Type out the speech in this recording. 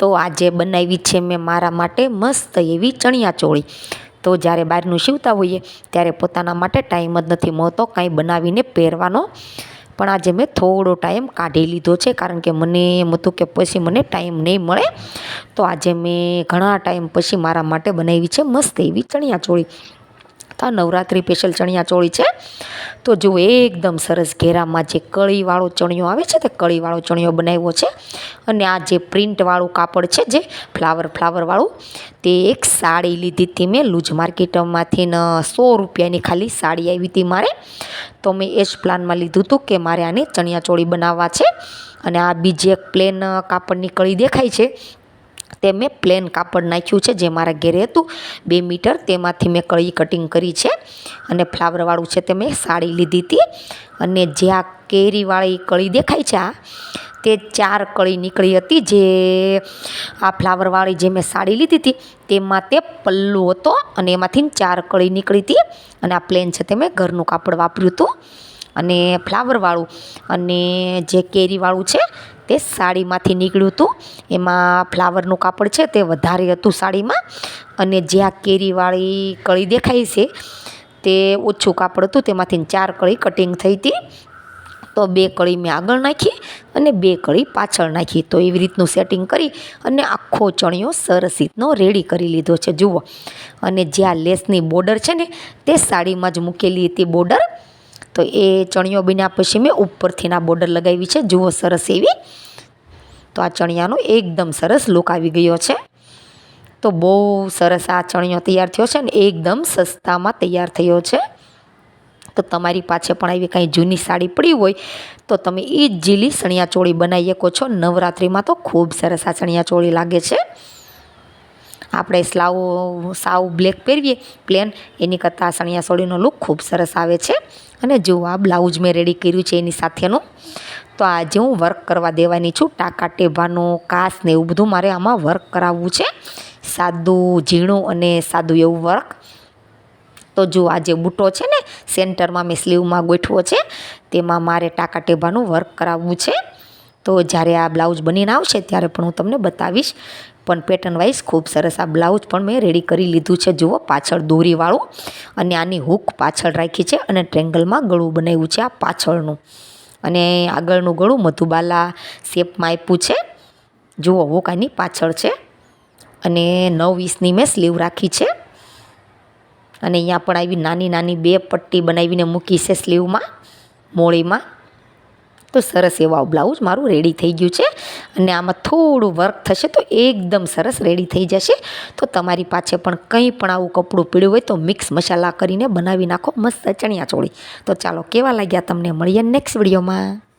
તો આજે બનાવી છે મેં મારા માટે મસ્ત એવી ચણિયાચોળી. તો જ્યારે બહારનું સીવતા હોઈએ ત્યારે પોતાના માટે ટાઈમ જ નથી મળતો કાંઈ બનાવીને પહેરવાનો. પણ આજે મેં થોડો ટાઈમ કાઢી લીધો છે, કારણ કે મને એમ હતું કે પછી મને ટાઈમ નહીં મળે. તો આજે મેં ઘણા ટાઈમ પછી મારા માટે બનાવી છે મસ્ત એવી ચણિયાચોળી. તો નવરાત્રિ સ્પેશિયલ ચણિયાચોળી છે. તો જુઓ, એકદમ સરસ ઘેરામાં જે કળીવાળો ચણિયો આવે છે તે કળીવાળો ચણિયો બનાવ્યો છે. અને આ જે પ્રિન્ટવાળું કાપડ છે, જે ફ્લાવરવાળું, તે એક સાડી લીધી હતી મેં લૂઝ માર્કેટમાંથી. 100 રૂપિયાની ખાલી સાડી આવી હતી મારે. તો મેં એ જ પ્લાનમાં લીધું હતું કે મારે આની ચણિયાચોળી બનાવવા છે. અને આ બીજી એક પ્લેન કાપડની કળી દેખાય છે, તે મેં પ્લેન કાપડ નાખ્યું છે, જે મારા ઘરે હતું 2 મીટર, તેમાંથી મેં કળી કટિંગ કરી છે. અને ફ્લાવરવાળું છે તે મેં સાડી લીધી હતી. અને જે આ કેરીવાળી કળી દેખાય છે, તે 4 કળી નીકળી હતી. જે આ ફ્લાવરવાળી જે મેં સાડી લીધી હતી તેમાં તે પલ્લુ હતો, અને એમાંથી 4 કળી નીકળી હતી. અને આ પ્લેન છે તે મેં ઘરનું કાપડ વાપર્યું હતું. અને ફ્લાવરવાળું અને જે કેરીવાળું છે તે સાડીમાંથી નીકળ્યું હતું. એમાં ફ્લાવરનું કાપડ છે તે વધારે હતું સાડીમાં. અને જે આ કેરીવાળી કળી દેખાય છે તે ઓછું કાપડ હતું, તેમાંથી 4 કળી કટિંગ થઈ હતી. તો 2 કળી મેં આગળ નાખી અને 2 કળી પાછળ નાખી. તો એવી રીતનું સેટિંગ કરી અને આખો ચણિયો સરસ રીતનો રેડી કરી લીધો છે, જુઓ. અને જે આ લેસની બોર્ડર છે ને તે સાડીમાં જ મૂકેલી હતી બોર્ડર. તો એ ચણિયો બન્યા પછી મેં ઉપરથી ના બોર્ડર લગાવી છે, જુઓ, સરસ એવી. તો આ ચણિયાનો એકદમ સરસ લુક આવી ગયો છે. તો બહુ સરસ આ ચણિયો તૈયાર થયો છે ને એકદમ સસ્તામાં તૈયાર થયો છે. તો તમારી પાસે પણ આવી કાંઈ જૂની સાડી પડી હોય તો તમે ઇઝીલી ચણિયાચોળી બનાવી શકો છો. નવરાત્રિમાં તો ખૂબ સરસ આ ચણિયાચોળી લાગે છે. આપણે સાવ બ્લેક પહેરીએ પ્લેન, એની કરતાં આ ચણિયાચોળીનો લુક ખૂબ સરસ આવે છે. અને જુઓ, આ બ્લાઉઝ મેં રેડી કર્યું છે એની સાથેનું. તો આજે હું વર્ક કરવા દેવાની છું. ટાંકા ટેભાનું કાસ ને એવું બધું મારે આમાં વર્ક કરાવવું છે. સાદું ઝીણું અને સાદું એવું વર્ક. તો જો આ જે બૂટો છે ને સેન્ટરમાં મેં સ્લીવમાં ગોઠવો છે, તેમાં મારે ટાંકા ટેભાનું વર્ક કરાવવું છે. તો જ્યારે આ બ્લાઉઝ બનીને આવશે ત્યારે પણ હું તમને બતાવીશ. પણ પેટર્ન વાઇઝ ખૂબ સરસ આ બ્લાઉઝ પણ મેં રેડી કરી લીધું છે, જુઓ, પાછળ દોરીવાળું. અને આની હૂક પાછળ રાખી છે અને ટ્રેંગલમાં ગળું બનાવ્યું છે આ પાછળનું. અને આગળનું ગળું મધુબાલા શેપમાં આપ્યું છે, જુઓ. હૂક આની પાછળ છે. અને 9 ઇંચની મેં સ્લીવ રાખી છે. અને અહીંયા પણ આવી નાની નાની 2 પટ્ટી બનાવીને મૂકી છે સ્લીવમાં, મોળીમાં. તો સરસ એવા બ્લાઉઝ મારું રેડી થઈ ગયું છે. અને આમાં થોડું વર્ક થશે તો એકદમ સરસ રેડી થઈ જશે. તો તમારી પાસે પણ કંઈ પણ આવું કપડું પીળ્યું હોય તો મિક્સ મસાલા કરીને બનાવી નાખો મસ્ત ચણિયાચોળી. તો ચાલો, કેવા લાગ્યા તમને? મળીએ નેક્સ્ટ વિડીયોમાં.